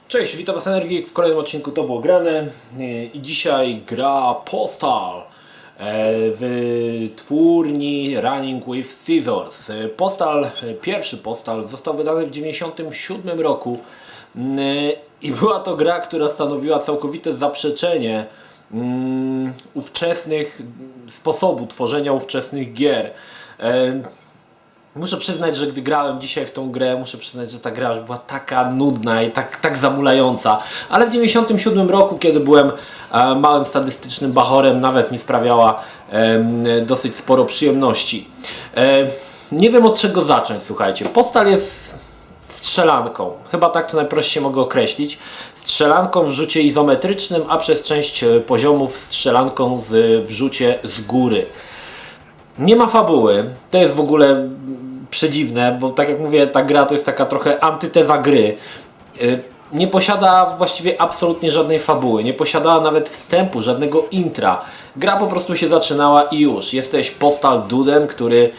Cześć, witam Was Energii w kolejnym odcinku To Było Grane i dzisiaj gra Postal w twórni Running with Scissors. Pierwszy Postal został wydany w 1997 roku i była to gra, która stanowiła całkowite zaprzeczenie ówczesnych sposobu tworzenia ówczesnych gier. Muszę przyznać, że gdy grałem dzisiaj w tą grę, muszę przyznać, że ta gra już była taka nudna i tak zamulająca. Ale w 1997 roku, kiedy byłem małym statystycznym bachorem, nawet mi sprawiała dosyć sporo przyjemności. Nie wiem, od czego zacząć, słuchajcie. Postal jest strzelanką. Chyba tak to najprościej mogę określić. Strzelanką w rzucie izometrycznym, a przez część poziomów strzelanką w rzucie z góry. Nie ma fabuły. To jest w ogóle przedziwne, bo tak jak mówię, ta gra to jest taka trochę antyteza gry. Nie posiada właściwie absolutnie żadnej fabuły. Nie posiadała nawet wstępu, żadnego intra. Gra po prostu się zaczynała i już. Jesteś Postal Dudem, który...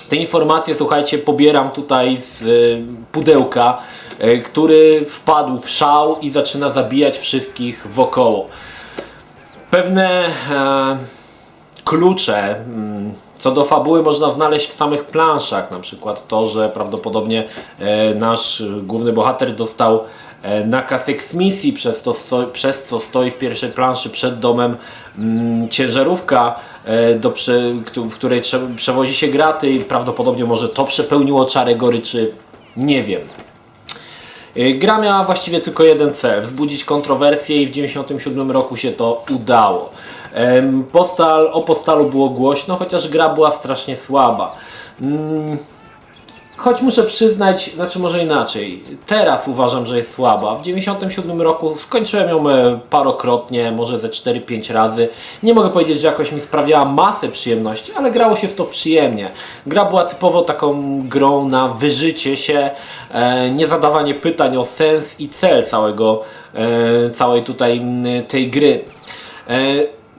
Te informacje, słuchajcie, pobieram tutaj z pudełka, który wpadł w szał i zaczyna zabijać wszystkich wokoło. Pewne klucze co do fabuły można znaleźć w samych planszach, na przykład to, że prawdopodobnie nasz główny bohater dostał nakaz eksmisji, przez co stoi w pierwszej planszy przed domem ciężarówka, w której przewozi się graty i prawdopodobnie może to przepełniło czarę goryczy, nie wiem. Gra miała właściwie tylko jeden cel, wzbudzić kontrowersję i w 1997 roku się to udało. O Postalu było głośno, chociaż gra była strasznie słaba. Choć muszę przyznać, znaczy może inaczej, teraz uważam, że jest słaba. W 1997 roku skończyłem ją parokrotnie, może ze 4-5 razy. Nie mogę powiedzieć, że jakoś mi sprawiała masę przyjemności, ale grało się w to przyjemnie. Gra była typowo taką grą na wyżycie się, nie zadawanie pytań o sens i cel całej tutaj tej gry.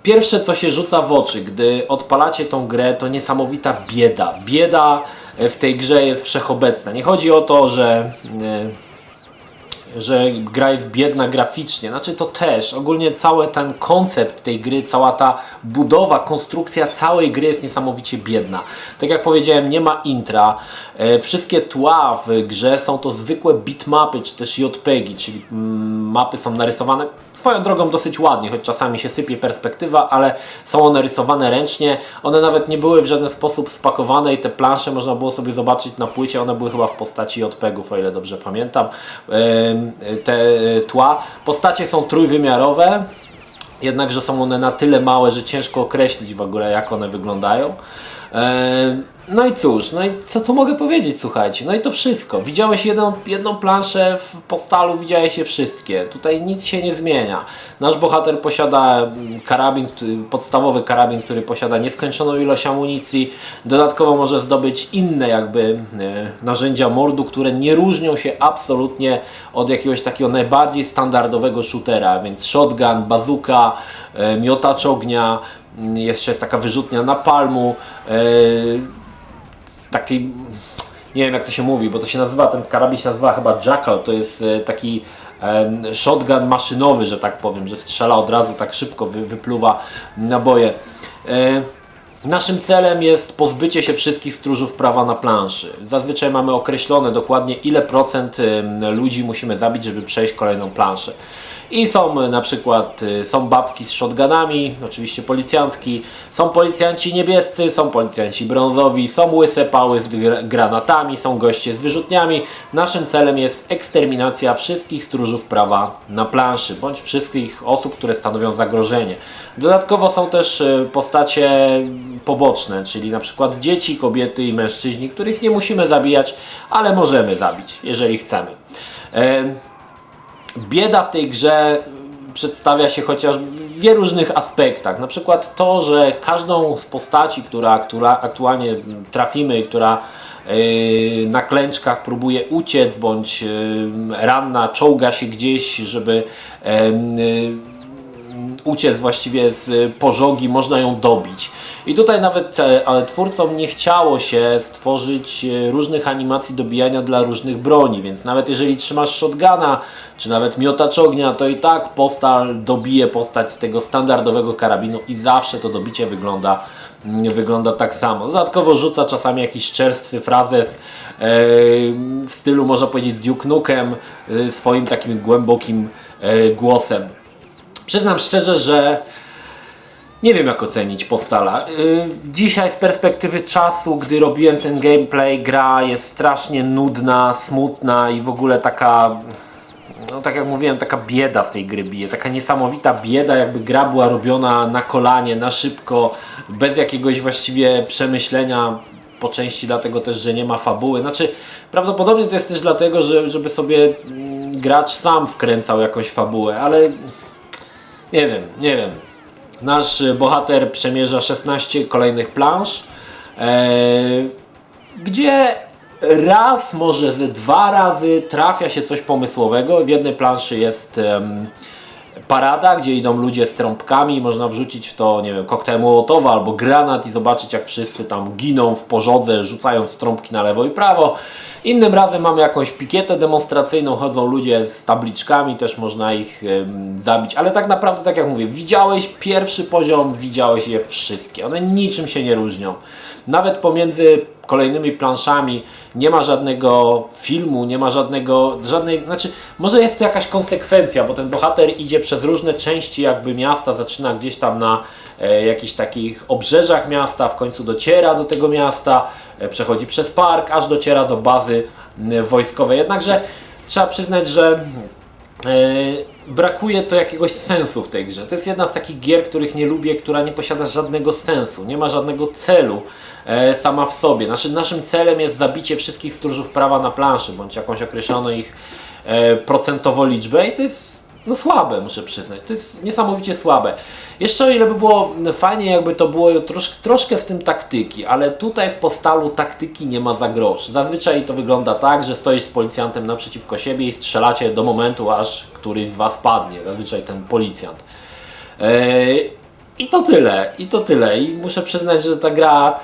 Pierwsze, co się rzuca w oczy, gdy odpalacie tą grę, to niesamowita bieda. Bieda w tej grze jest wszechobecna. Nie chodzi o to, że gra jest biedna graficznie. Znaczy to też. Ogólnie cały ten koncept tej gry, cała ta budowa, konstrukcja całej gry jest niesamowicie biedna. Tak jak powiedziałem, nie ma intra. Wszystkie tła w grze są to zwykłe bitmapy, czy też JPEGi, czyli mapy są narysowane swoją drogą dosyć ładnie, choć czasami się sypie perspektywa, ale są one rysowane ręcznie. One nawet nie były w żaden sposób spakowane i te plansze można było sobie zobaczyć na płycie. One były chyba w postaci JPEGów, o ile dobrze pamiętam. Te tła. Postacie są trójwymiarowe, jednakże są one na tyle małe, że ciężko określić w ogóle, jak one wyglądają. No i cóż, no i co tu mogę powiedzieć, słuchajcie, no i to wszystko. Widziałeś jedną planszę w Postalu, widziałeś je wszystkie. Tutaj nic się nie zmienia. Nasz bohater posiada podstawowy karabin, który posiada nieskończoną ilość amunicji. Dodatkowo może zdobyć inne jakby narzędzia mordu, które nie różnią się absolutnie od jakiegoś takiego najbardziej standardowego shootera, więc shotgun, bazooka, miotacz ognia, jeszcze jest taka wyrzutnia napalmu, takiej, nie wiem jak to się mówi, bo to się nazywa, ten karabin się nazywa chyba Jackal, to jest taki shotgun maszynowy, że tak powiem, że strzela od razu tak szybko, wypluwa naboje. Naszym celem jest pozbycie się wszystkich stróżów prawa na planszy. Zazwyczaj mamy określone dokładnie, ile procent ludzi musimy zabić, żeby przejść kolejną planszę. I są na przykład babki z shotgunami, oczywiście policjantki, są policjanci niebiescy, są policjanci brązowi, są łyse pały z granatami, są goście z wyrzutniami. Naszym celem jest eksterminacja wszystkich stróżów prawa na planszy, bądź wszystkich osób, które stanowią zagrożenie. Dodatkowo są też postacie poboczne, czyli na przykład dzieci, kobiety i mężczyźni, których nie musimy zabijać, ale możemy zabić, jeżeli chcemy. Bieda w tej grze przedstawia się chociaż w wielu różnych aspektach. Na przykład to, że każdą z postaci, która aktualnie trafimy, która na klęczkach próbuje uciec, bądź ranna czołga się gdzieś, żeby uciec właściwie z pożogi, można ją dobić. I tutaj nawet twórcom nie chciało się stworzyć różnych animacji dobijania dla różnych broni, więc nawet jeżeli trzymasz shotguna, czy nawet miotacz ognia, to i tak Postal dobije postać z tego standardowego karabinu i zawsze to dobicie wygląda tak samo. Dodatkowo rzuca czasami jakiś czerstwy frazes w stylu, można powiedzieć, Duke Nukem, swoim takim głębokim głosem. Przyznam szczerze, że nie wiem, jak ocenić Postala. Dzisiaj z perspektywy czasu, gdy robiłem ten gameplay, gra jest strasznie nudna, smutna i w ogóle taka, no tak jak mówiłem, taka bieda z tej gry bije. Taka niesamowita bieda, jakby gra była robiona na kolanie, na szybko, bez jakiegoś właściwie przemyślenia. Po części dlatego też, że nie ma fabuły. Znaczy, prawdopodobnie to jest też dlatego, żeby sobie gracz sam wkręcał jakąś fabułę, ale nie wiem. Nasz bohater przemierza 16 kolejnych planż, gdzie raz, może ze 2 razy trafia się coś pomysłowego. W jednej planszy jest parada, gdzie idą ludzie z trąbkami, można wrzucić w to, nie wiem, koktajl Mołotowa albo granat i zobaczyć, jak wszyscy tam giną w pożodze, rzucając trąbki na lewo i prawo. Innym razem mamy jakąś pikietę demonstracyjną, chodzą ludzie z tabliczkami, też można ich zabić, ale tak naprawdę, tak jak mówię, widziałeś pierwszy poziom, widziałeś je wszystkie, one niczym się nie różnią. Nawet pomiędzy kolejnymi planszami nie ma żadnego filmu, nie ma żadnej, znaczy może jest to jakaś konsekwencja, bo ten bohater idzie przez różne części jakby miasta, zaczyna gdzieś tam na jakichś takich obrzeżach miasta, w końcu dociera do tego miasta, przechodzi przez park, aż dociera do bazy wojskowej. Jednakże trzeba przyznać, że brakuje to jakiegoś sensu w tej grze. To jest jedna z takich gier, których nie lubię, która nie posiada żadnego sensu, nie ma żadnego celu sama w sobie. Naszym celem jest zabicie wszystkich stróżów prawa na planszy, bądź jakąś określoną ich procentowo liczbę i to jest słabe, muszę przyznać. To jest niesamowicie słabe. Jeszcze o ile by było fajnie, jakby to było troszkę w tym taktyki, ale tutaj w Postalu taktyki nie ma za grosz. Zazwyczaj to wygląda tak, że stoisz z policjantem naprzeciwko siebie i strzelacie do momentu, aż któryś z was padnie. Zazwyczaj ten policjant. I to tyle. I muszę przyznać, że ta gra,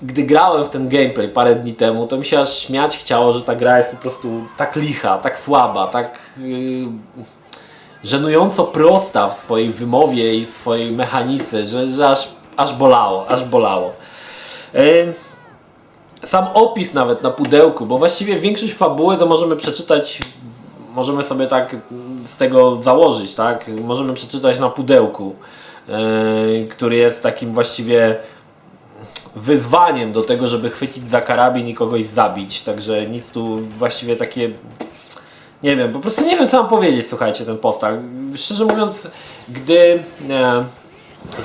gdy grałem w ten gameplay parę dni temu, to mi się aż śmiać chciało, że ta gra jest po prostu tak licha, tak słaba, tak żenująco prosta w swojej wymowie i swojej mechanice, że aż bolało. Sam opis nawet na pudełku, bo właściwie większość fabuły to możemy przeczytać, możemy sobie tak z tego założyć, tak? Możemy przeczytać na pudełku, który jest takim właściwie wyzwaniem do tego, żeby chwycić za karabin i kogoś zabić. Także nic tu właściwie takie... Nie wiem, po prostu nie wiem, co mam powiedzieć, słuchajcie, ten Postal. Szczerze mówiąc, gdy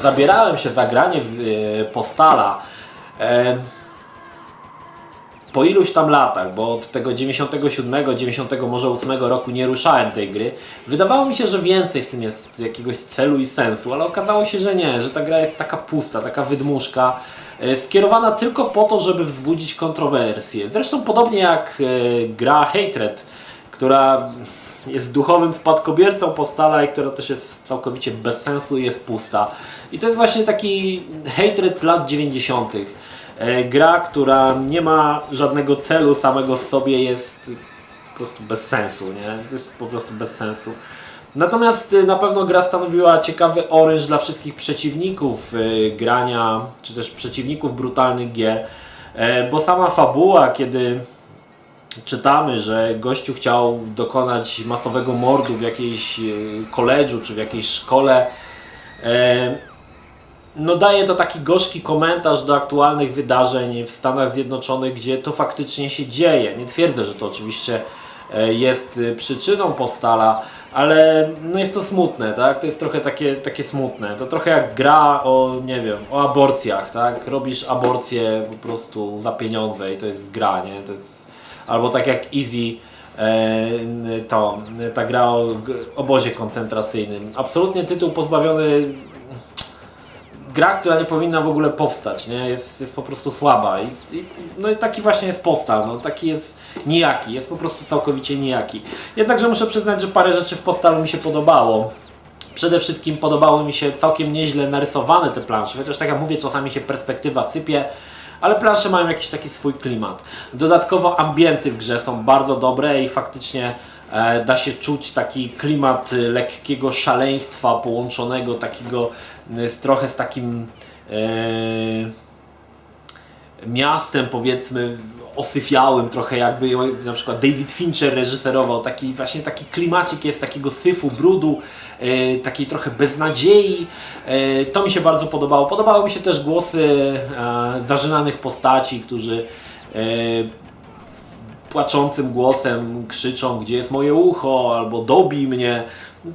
zabierałem się za granie Postala po iluś tam latach, bo od tego 97, 90, może 8 roku nie ruszałem tej gry, wydawało mi się, że więcej w tym jest jakiegoś celu i sensu, ale okazało się, że nie, że ta gra jest taka pusta, taka wydmuszka, skierowana tylko po to, żeby wzbudzić kontrowersje. Zresztą podobnie jak gra Hatred, która jest duchowym spadkobiercą Postala i która też jest całkowicie bez sensu i jest pusta. I to jest właśnie taki Hatred lat 90. Gra, która nie ma żadnego celu samego w sobie, jest po prostu bez sensu, nie? To jest po prostu bez sensu. Natomiast na pewno gra stanowiła ciekawy oręż dla wszystkich przeciwników grania, czy też przeciwników brutalnych gier, bo sama fabuła, kiedy czytamy, że gościu chciał dokonać masowego mordu w jakiejś koledżu czy w jakiejś szkole, no daje to taki gorzki komentarz do aktualnych wydarzeń w Stanach Zjednoczonych, gdzie to faktycznie się dzieje. Nie twierdzę, że to oczywiście jest przyczyną Postala, ale no jest to smutne, tak? To jest trochę takie smutne. To trochę jak gra o, nie wiem, o aborcjach, tak? Robisz aborcję po prostu za pieniądze i to jest gra, nie? To jest... Albo tak jak Easy, ta gra o obozie koncentracyjnym. Absolutnie tytuł pozbawiony... Gra, która nie powinna w ogóle powstać, nie? Jest po prostu słaba. No i taki właśnie jest Postal, no, taki jest nijaki, jest po prostu całkowicie nijaki. Jednakże muszę przyznać, że parę rzeczy w Postalu mi się podobało. Przede wszystkim podobały mi się całkiem nieźle narysowane te plansze, chociaż tak jak mówię, czasami się perspektywa sypie, ale plansze mają jakiś taki swój klimat. Dodatkowo ambienty w grze są bardzo dobre i faktycznie da się czuć taki klimat lekkiego szaleństwa połączonego takiego trochę z takim miastem, powiedzmy, osyfiałym trochę, jakby na przykład David Fincher reżyserował, właśnie taki klimacik jest takiego syfu, brudu, takiej trochę beznadziei. To mi się bardzo podobało. Podobały mi się też głosy zażynanych postaci, którzy płaczącym głosem krzyczą, gdzie jest moje ucho, albo dobij mnie.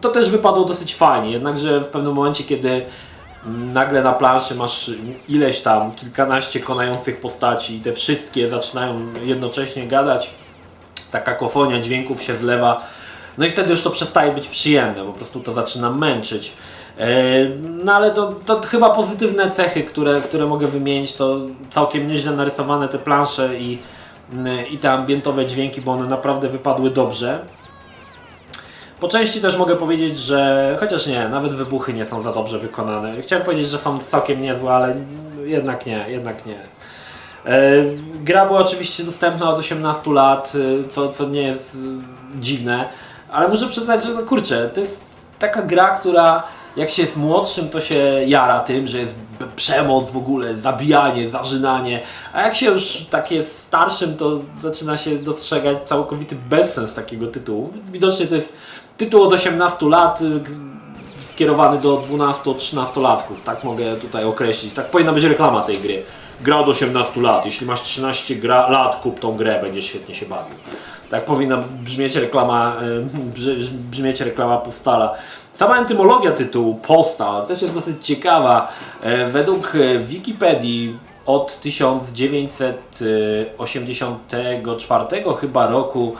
To też wypadło dosyć fajnie, jednakże w pewnym momencie, kiedy nagle na planszy masz ileś tam, kilkanaście konających postaci i te wszystkie zaczynają jednocześnie gadać, ta kakofonia dźwięków się zlewa, no i wtedy już to przestaje być przyjemne, po prostu to zaczyna męczyć. No ale to chyba pozytywne cechy, które mogę wymienić, to całkiem nieźle narysowane te plansze i te ambientowe dźwięki, bo one naprawdę wypadły dobrze. Po części też mogę powiedzieć, że chociaż nie, nawet wybuchy nie są za dobrze wykonane. Chciałem powiedzieć, że są całkiem niezłe, ale jednak nie. Gra była oczywiście dostępna od 18 lat, co nie jest dziwne, ale muszę przyznać, że no kurczę, to jest taka gra, która jak się jest młodszym, to się jara tym, że jest przemoc w ogóle, zabijanie, zarzynanie, a jak się już tak jest starszym, to zaczyna się dostrzegać całkowity bezsens takiego tytułu. Widocznie to jest tytuł od 18 lat, skierowany do 12-13-latków, tak mogę tutaj określić. Tak powinna być reklama tej gry. Gra od 18 lat, jeśli masz 13 lat, kup tą grę, będziesz świetnie się bawił. Tak powinna brzmieć reklama Postala. Sama etymologia tytułu Postal też jest dosyć ciekawa. Według Wikipedii od 1984 chyba roku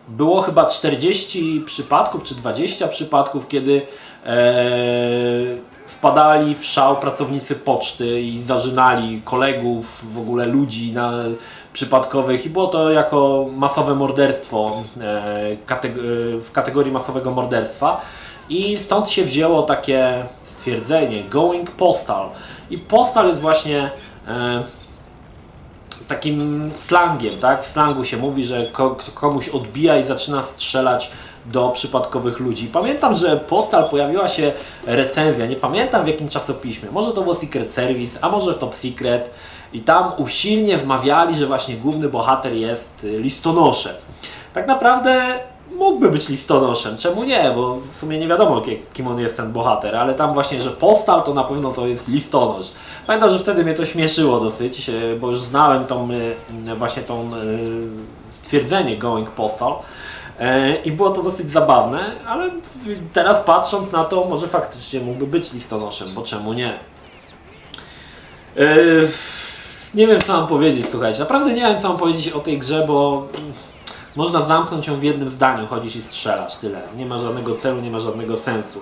było chyba 40 przypadków czy 20 przypadków, kiedy wpadali w szał pracownicy poczty i zarzynali kolegów, w ogóle ludzi przypadkowych i było to jako masowe morderstwo w kategorii masowego morderstwa i stąd się wzięło takie stwierdzenie going postal i postal jest właśnie takim slangiem, tak? W slangu się mówi, że komuś odbija i zaczyna strzelać do przypadkowych ludzi. Pamiętam, że Postal pojawiła się recenzja, nie pamiętam w jakim czasopiśmie, może to było Secret Service, a może Top Secret i tam usilnie wmawiali, że właśnie główny bohater jest listonoszem. Tak naprawdę mógłby być listonoszem, czemu nie, bo w sumie nie wiadomo kim on jest ten bohater, ale tam właśnie, że Postal to na pewno to jest listonosz. Pamiętam, że wtedy mnie to śmieszyło dosyć, bo już znałem właśnie tą stwierdzenie going postal i było to dosyć zabawne, ale teraz patrząc na to, może faktycznie mógłby być listonoszem, bo czemu nie? Nie wiem co mam powiedzieć, słuchajcie, naprawdę nie wiem co mam powiedzieć o tej grze, bo można zamknąć ją w jednym zdaniu, chodzisz i strzelasz, tyle. Nie ma żadnego celu, nie ma żadnego sensu.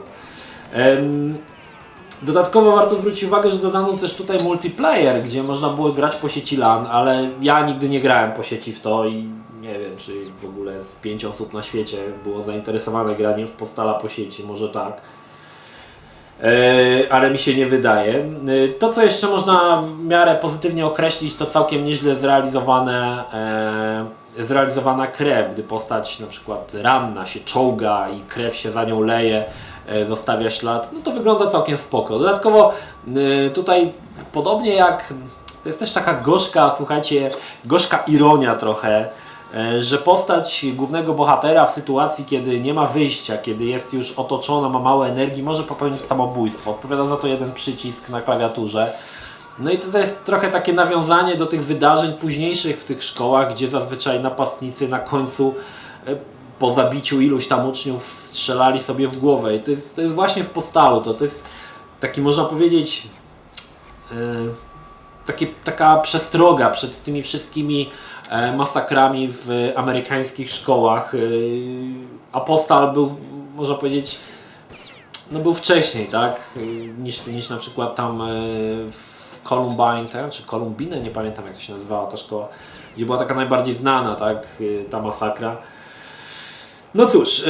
Dodatkowo warto zwrócić uwagę, że dodano też tutaj multiplayer, gdzie można było grać po sieci LAN, ale ja nigdy nie grałem po sieci w to i nie wiem, czy w ogóle z 5 osób na świecie było zainteresowane graniem w Postala po sieci, może tak. Ale mi się nie wydaje. To co jeszcze można w miarę pozytywnie określić, to całkiem nieźle zrealizowana krew, gdy postać na przykład ranna się czołga i krew się za nią leje, zostawia ślad, no to wygląda całkiem spoko. Dodatkowo tutaj podobnie jak, to jest też taka gorzka, słuchajcie, gorzka ironia trochę, że postać głównego bohatera w sytuacji, kiedy nie ma wyjścia, kiedy jest już otoczona, ma mało energii, może popełnić samobójstwo. Odpowiada za to jeden przycisk na klawiaturze. No i to jest trochę takie nawiązanie do tych wydarzeń późniejszych w tych szkołach, gdzie zazwyczaj napastnicy na końcu po zabiciu iluś tam uczniów strzelali sobie w głowę. I to jest właśnie w Postalu. To jest taki, można powiedzieć, taka przestroga przed tymi wszystkimi masakrami w amerykańskich szkołach. A Postal był, można powiedzieć, no był wcześniej, tak? Niż na przykład tam w Columbine, czy Columbine, nie pamiętam jak to się nazywała ta szkoła, gdzie była taka najbardziej znana, tak? Ta masakra. No cóż,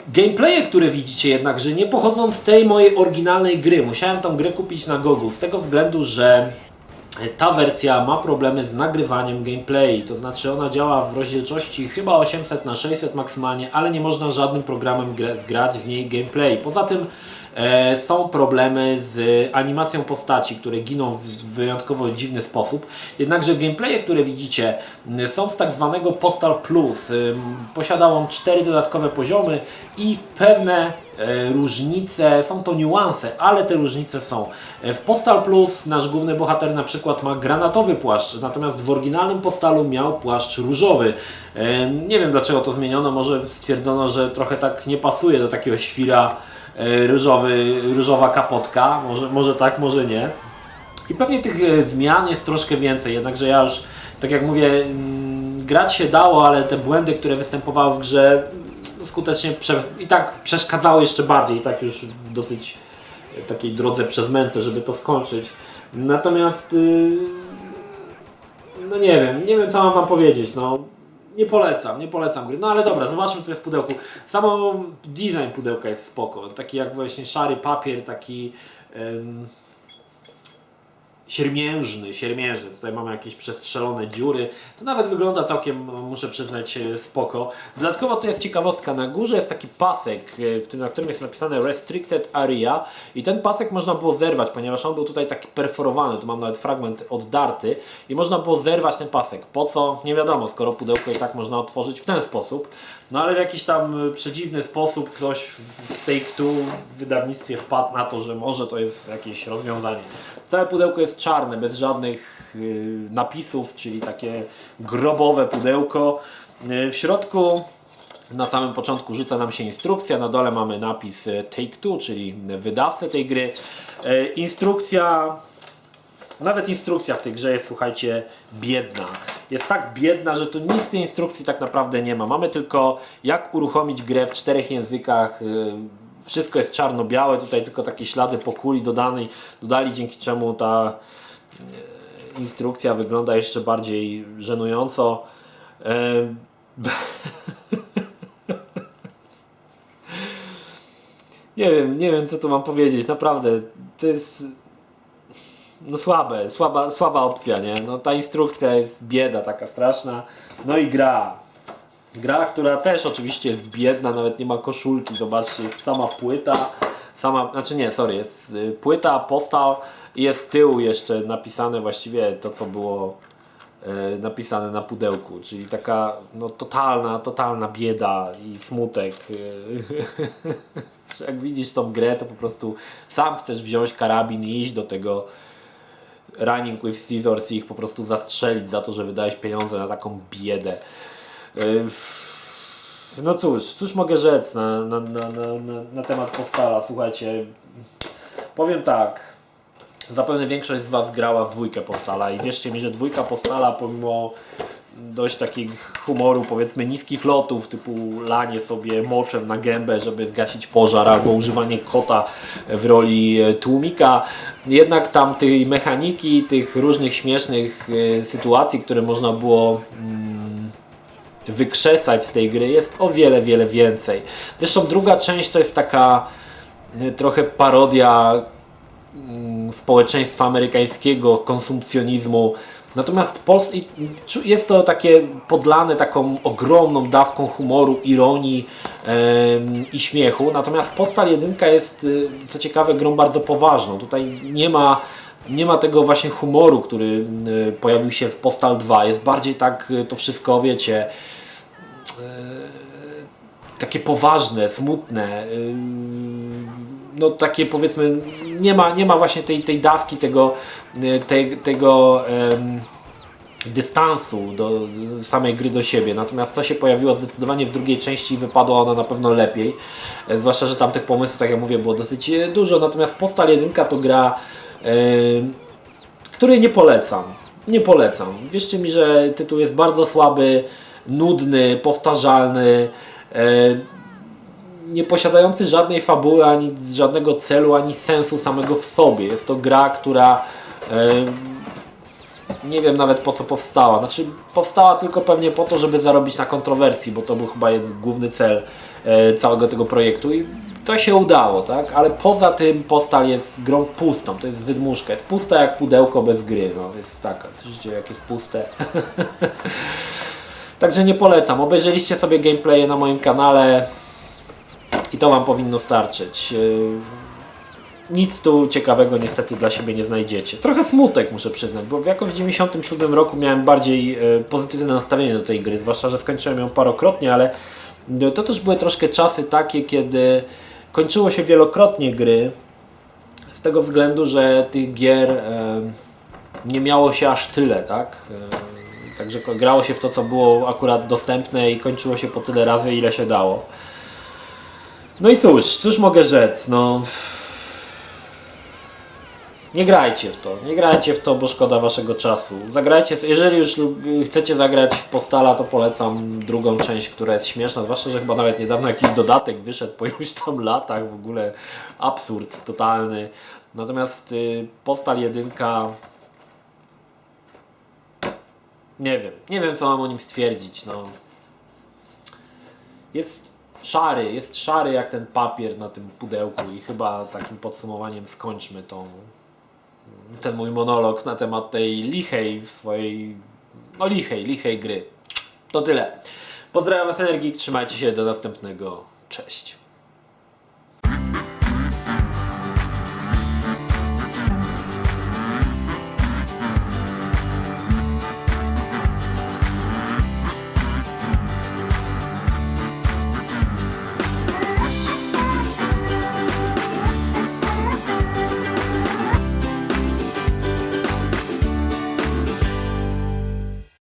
gameplaye, które widzicie jednakże nie pochodzą z tej mojej oryginalnej gry. Musiałem tą grę kupić na Gogu z tego względu, że ta wersja ma problemy z nagrywaniem gameplay, to znaczy ona działa w rozdzielczości chyba 800 na 600 maksymalnie, ale nie można żadnym programem grać z niej gameplay. Poza tym są problemy z animacją postaci, które giną w wyjątkowo dziwny sposób. Jednakże gameplaye, które widzicie, są z tak zwanego Postal Plus. Posiada on 4 dodatkowe poziomy i pewne różnice, są to niuanse, ale te różnice są. W Postal Plus nasz główny bohater na przykład ma granatowy płaszcz, natomiast w oryginalnym Postalu miał płaszcz różowy. Nie wiem dlaczego to zmieniono, może stwierdzono, że trochę tak nie pasuje do takiego świra różowa kapotka, może tak, może nie. I pewnie tych zmian jest troszkę więcej, jednakże ja już, tak jak mówię, grać się dało, ale te błędy, które występowały w grze skutecznie i tak przeszkadzały jeszcze bardziej, i tak już w dosyć takiej drodze przez męce, żeby to skończyć. Natomiast no nie wiem co mam wam powiedzieć, no nie polecam gry. No ale dobra, zobaczmy co jest w pudełku. Samo design pudełka jest spoko, taki jak właśnie szary papier, taki siermiężny. Tutaj mamy jakieś przestrzelone dziury. To nawet wygląda całkiem, muszę przyznać, spoko. Dodatkowo to jest ciekawostka. Na górze jest taki pasek, na którym jest napisane Restricted Area i ten pasek można było zerwać, ponieważ on był tutaj taki perforowany. Tu mam nawet fragment oddarty i można było zerwać ten pasek. Po co? Nie wiadomo, skoro pudełko i tak można otworzyć w ten sposób. No ale w jakiś tam przedziwny sposób ktoś w Take-Two w wydawnictwie wpadł na to, że może to jest jakieś rozwiązanie. Całe pudełko jest czarne, bez żadnych napisów, czyli takie grobowe pudełko. W środku na samym początku rzuca nam się instrukcja, na dole mamy napis Take-Two, czyli wydawcę tej gry. Nawet instrukcja w tej grze jest, słuchajcie, biedna. Jest tak biedna, że tu nic z tej instrukcji tak naprawdę nie ma. Mamy tylko jak uruchomić grę w 4 językach. Wszystko jest czarno-białe, tutaj tylko takie ślady po kuli dodali, dzięki czemu ta instrukcja wygląda jeszcze bardziej żenująco. Nie wiem co tu mam powiedzieć, naprawdę to jest no słaba opcja, nie? No ta instrukcja jest bieda taka straszna, no i gra, która też oczywiście jest biedna, nawet nie ma koszulki, zobaczcie, jest sama płyta, jest płyta, postal i jest z tyłu jeszcze napisane właściwie to co było napisane na pudełku, czyli taka no totalna bieda i smutek. Jak widzisz tą grę, to po prostu sam chcesz wziąć karabin i iść do tego Running with Scissors i ich po prostu zastrzelić za to, że wydałeś pieniądze na taką biedę. No cóż mogę rzec na temat Postala. Słuchajcie, powiem tak, zapewne większość z Was grała w 2 Postala i wierzcie mi, że 2 Postala pomimo dość takich humoru, powiedzmy niskich lotów, typu lanie sobie moczem na gębę, żeby zgasić pożar, albo używanie kota w roli tłumika. Jednak tam tej mechaniki, tych różnych śmiesznych sytuacji, które można było wykrzesać z tej gry, jest o wiele więcej. Zresztą druga część to jest taka trochę parodia społeczeństwa amerykańskiego, konsumpcjonizmu. Natomiast jest to takie podlane taką ogromną dawką humoru, ironii i śmiechu. Natomiast Postal 1 jest, co ciekawe, grą bardzo poważną. Tutaj nie ma tego właśnie humoru, który pojawił się w Postal 2. Jest bardziej tak to wszystko, wiecie, takie poważne, smutne. No takie powiedzmy, nie ma właśnie tej dawki, tego dystansu do samej gry do siebie. Natomiast to się pojawiło zdecydowanie w drugiej części i wypadła ona na pewno lepiej. Zwłaszcza, że tam tych pomysłów, tak jak mówię, było dosyć dużo. Natomiast Postal 1 to gra, której nie polecam. Wierzcie mi, że tytuł jest bardzo słaby, nudny, powtarzalny, nie posiadający żadnej fabuły, ani żadnego celu, ani sensu samego w sobie. Jest to gra, która Nie wiem nawet po co powstała. Znaczy powstała tylko pewnie po to, żeby zarobić na kontrowersji, bo to był chyba główny cel całego tego projektu i to się udało, tak? Ale poza tym Postal jest grą pustą, to jest wydmuszka, jest pusta jak pudełko bez gry, no jest taka, słyszycie jak jest puste. Także nie polecam, obejrzeliście sobie gameplaye na moim kanale i to Wam powinno starczyć. Nic tu ciekawego niestety dla siebie nie znajdziecie. Trochę smutek muszę przyznać, bo jakoś w 97 roku miałem bardziej pozytywne nastawienie do tej gry, zwłaszcza, że skończyłem ją parokrotnie, ale to też były troszkę czasy takie, kiedy kończyło się wielokrotnie gry, z tego względu, że tych gier nie miało się aż tyle, tak? Także grało się w to, co było akurat dostępne i kończyło się po tyle razy, ile się dało. No i cóż mogę rzec, no... Nie grajcie w to, bo szkoda waszego czasu. Zagrajcie, jeżeli już chcecie zagrać w Postala, to polecam drugą część, która jest śmieszna, zwłaszcza, że chyba nawet niedawno jakiś dodatek wyszedł po iluś tam latach, w ogóle absurd totalny. Natomiast Postal 1, nie wiem co mam o nim stwierdzić, no. Jest szary jak ten papier na tym pudełku i chyba takim podsumowaniem skończmy ten mój monolog na temat tej lichej gry. To tyle. Pozdrawiam Was, Energik, trzymajcie się, do następnego. Cześć.